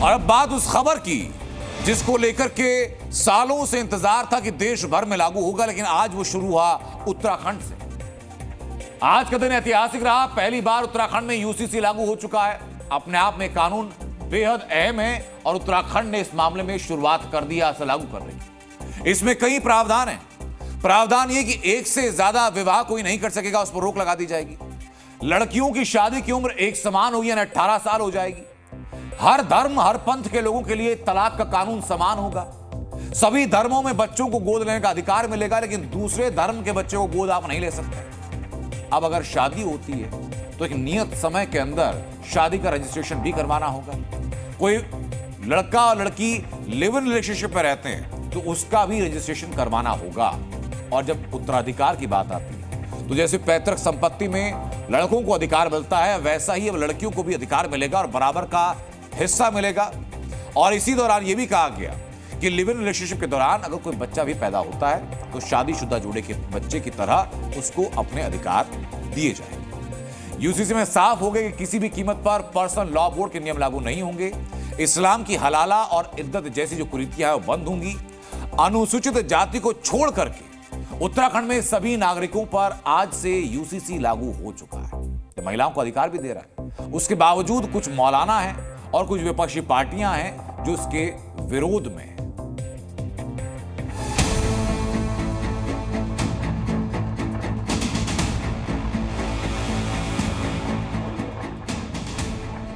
और अब बात उस खबर की जिसको लेकर के सालों से इंतजार था कि देश भर में लागू होगा, लेकिन आज वो शुरू हुआ उत्तराखंड से। आज का दिन ऐतिहासिक रहा। पहली बार उत्तराखंड में यूसीसी लागू हो चुका है। अपने आप में कानून बेहद अहम है और उत्तराखंड ने इस मामले में शुरुआत कर दिया, इसे लागू कर रही। इसमें कई प्रावधान हैं। प्रावधान ये कि एक से ज्यादा विवाह कोई नहीं कर सकेगा, उस पर रोक लगा दी जाएगी। लड़कियों की शादी की उम्र एक समान होगी, यानी 18 साल हो जाएगी। हर धर्म हर पंथ के लोगों के लिए तलाक का कानून समान होगा। सभी धर्मों में बच्चों को गोद लेने का अधिकार मिलेगा, लेकिन दूसरे धर्म के बच्चे को गोद आप नहीं ले सकते। अब अगर शादी होती है तो एक नियत समय के अंदर शादी का रजिस्ट्रेशन भी करवाना होगा। कोई लड़का और लड़की लिव इन रिलेशनशिप में रहते हैं तो उसका भी रजिस्ट्रेशन करवाना होगा। और जब उत्तराधिकार की बात आती है तो जैसे पैतृक संपत्ति में लड़कों को अधिकार मिलता है, वैसा ही अब लड़कियों को भी अधिकार मिलेगा और बराबर का हिस्सा मिलेगा। और इसी दौरान यह भी कहा गया कि लिव इन रिलेशनशिप के दौरान अगर कोई बच्चा भी पैदा होता है तो शादीशुदा जोड़े के बच्चे की तरह उसको अपने अधिकार दिए जाएंगे। यूसीसी में साफ हो गया कि किसी भी कीमत पर पर्सनल लॉ बोर्ड के नियम लागू नहीं होंगे। इस्लाम की हलाला और इद्दत जैसी जो कुरीतियां हैं वो बंद होंगी। अनुसूचित जाति को छोड़ करके उत्तराखंड में सभी नागरिकों पर आज से यूसीसी लागू हो चुका है। तो महिलाओं को अधिकार भी दे रहा है। उसके बावजूद कुछ मौलाना हैं और कुछ विपक्षी पार्टियां हैं जो इसके विरोध में हैं।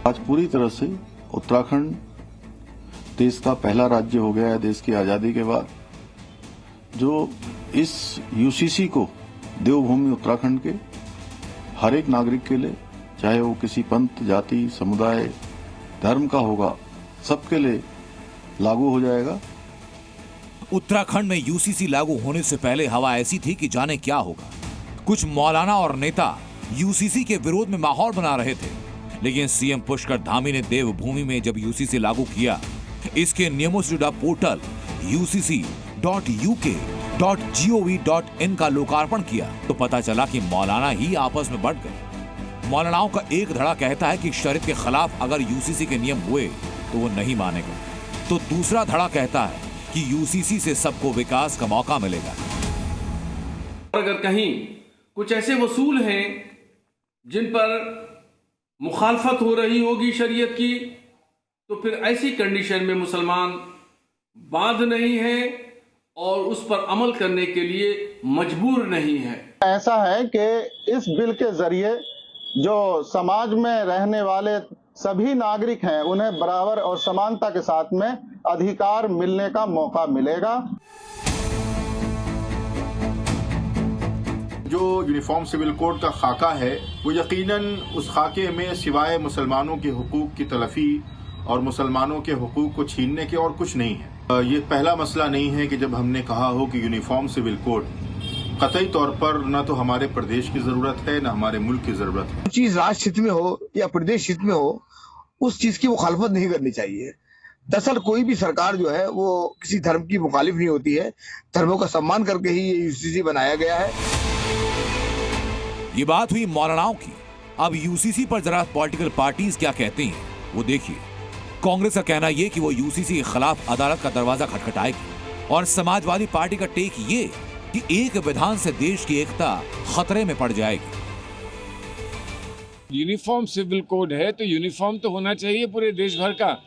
आज पूरी तरह से उत्तराखंड देश का पहला राज्य हो गया है देश की आजादी के बाद, जो इस यूसीसी को देवभूमि उत्तराखंड के हर एक नागरिक के लिए, चाहे वो किसी पंथ जाति समुदाय धर्म का होगा, सबके लिए लागू हो जाएगा। उत्तराखंड में यूसीसी लागू होने से पहले हवा ऐसी थी कि जाने क्या होगा। कुछ मौलाना और नेता यूसीसी के विरोध में माहौल बना रहे थे, लेकिन सीएम पुष्कर धामी ने देवभूमि में जब यूसीसी लागू किया, इसके नियमों से जुड़ा पोर्टल ucc.uk.gov.in का लोकार्पण किया तो पता चला कि मौलाना ही आपस में बंट गए। मौलानाओं का एक धड़ा कहता है कि शरीयत के खिलाफ अगर यूसीसी के नियम हुए तो वो नहीं मानेगा, तो दूसरा धड़ा कहता है कि यूसीसी से सबको विकास का मौका मिलेगा। अगर कहीं कुछ ऐसे वसूल हैं जिन पर मुखालफत हो रही होगी शरीयत की, तो फिर ऐसी कंडीशन में मुसलमान बाध नहीं है और उस पर अमल करने के लिए मजबूर नहीं है। ऐसा है कि इस बिल के जरिए जो समाज में रहने वाले सभी नागरिक हैं उन्हें बराबर और समानता के साथ में अधिकार मिलने का मौका मिलेगा। जो यूनिफॉर्म सिविल कोड का खाका है वो यकीनन उस खाके में सिवाय मुसलमानों के हुकूक की तलफी और मुसलमानों के हुकूक को छीनने के और कुछ नहीं है। ये पहला मसला नहीं है कि जब हमने कहा हो कि यूनिफॉर्म सिविल कोड कतई तौर पर न तो हमारे प्रदेश की जरूरत है न हमारे मुल्क की जरूरत है। चीज राष्ट्र हित में हो या प्रदेश हित में हो, उस चीज की मुखालफत नहीं करनी चाहिए। दरअसल कोई भी सरकार जो है वो किसी धर्म की मुखालिफ नहीं होती है। धर्मों का सम्मान करके ही ये यूसीसी बनाया गया है। ये बात हुई मौलानाओं की। अब यूसीसी पर जरा पॉलिटिकल पार्टीज क्या कहते हैं वो देखिए। कांग्रेस का कहना यह कि वो यूसीसी के खिलाफ अदालत का दरवाजा खटखटाएगी और समाजवादी पार्टी का टेक ये कि एक विधान से देश की एकता खतरे में पड़ जाएगी। यूनिफॉर्म सिविल कोड है तो यूनिफॉर्म तो होना चाहिए पूरे देश भर का।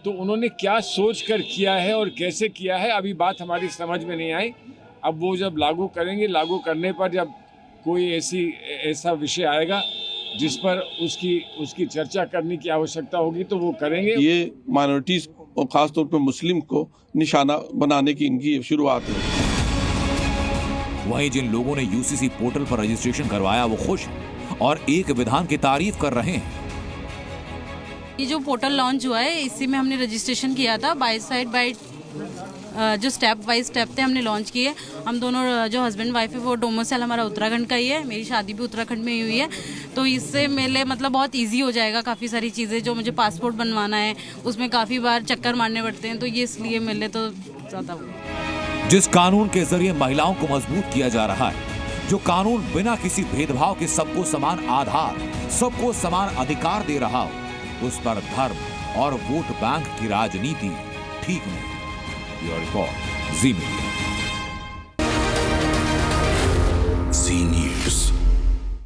तो उन्होंने क्या सोच कर किया है और कैसे किया है अभी बात हमारी समझ में नहीं आई। अब वो जब लागू करेंगे, लागू करने पर जब कोई ऐसा विषय आएगा जिस पर उसकी चर्चा करने की आवश्यकता होगी तो वो करेंगे। ये माइनॉरिटीज और खासतौर पर मुस्लिम को निशाना बनाने की इनकी शुरुआत है। वहीं जिन लोगों ने यूसीसी पोर्टल पर रजिस्ट्रेशन करवाया वो खुश हैं और एक विधान की तारीफ कर रहे हैं। ये जो पोर्टल लॉन्च हुआ है इसी में हमने रजिस्ट्रेशन किया था। बाय साइड बाय जो स्टेप बाय स्टेप थे हमने लॉन्च किए। हम दोनों जो हस्बैंड वाइफ है वो डोमिसाइल हमारा उत्तराखंड का ही है। मेरी शादी भी उत्तराखंड में ही हुई है, तो इससे मेरे मतलब बहुत इजी हो जाएगा। काफ़ी सारी चीज़ें जो मुझे पासपोर्ट बनवाना है उसमें काफ़ी बार चक्कर मारने पड़ते हैं, तो ये इसलिए मेरे तो ज़्यादा। जिस कानून के जरिए महिलाओं को मजबूत किया जा रहा है, जो कानून बिना किसी भेदभाव के सबको समान आधार, सबको समान अधिकार दे रहा हो, उस पर धर्म, और वोट बैंक की राजनीति ठीक नहीं। ब्यूरो रिपोर्ट, जी मीडिया।